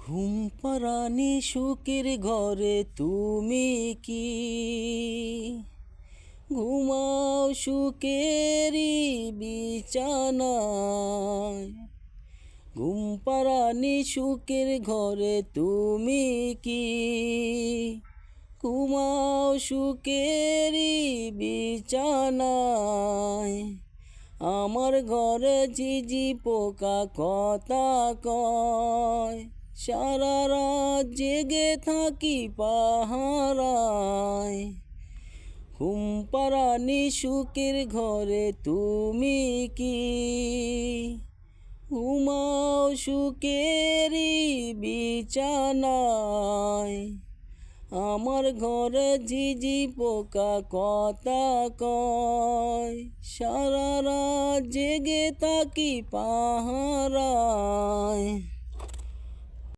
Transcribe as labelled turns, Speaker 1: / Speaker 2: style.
Speaker 1: ঘুম পাড়ানি সুখের ঘরে তুমি কি ঘুমাও সুখেরই বিছানায়? ঘুম পাড়ানি সুখের ঘরে তুমি কি ঘুমাও সুখেরই বিছানায়? আমার ঘরে ঝিঝি পোকা কথা কয়, সারা রাত জেগে থাকি পাহারায়। ঘুম পাড়ানি সুখের ঘরে তুমি কি ঘুমাও সুখেরই বিছানায়? আমার ঘরে ঝিঝি পোকা কথা কয়, সারা রাত জেগে থাকি পাহারা।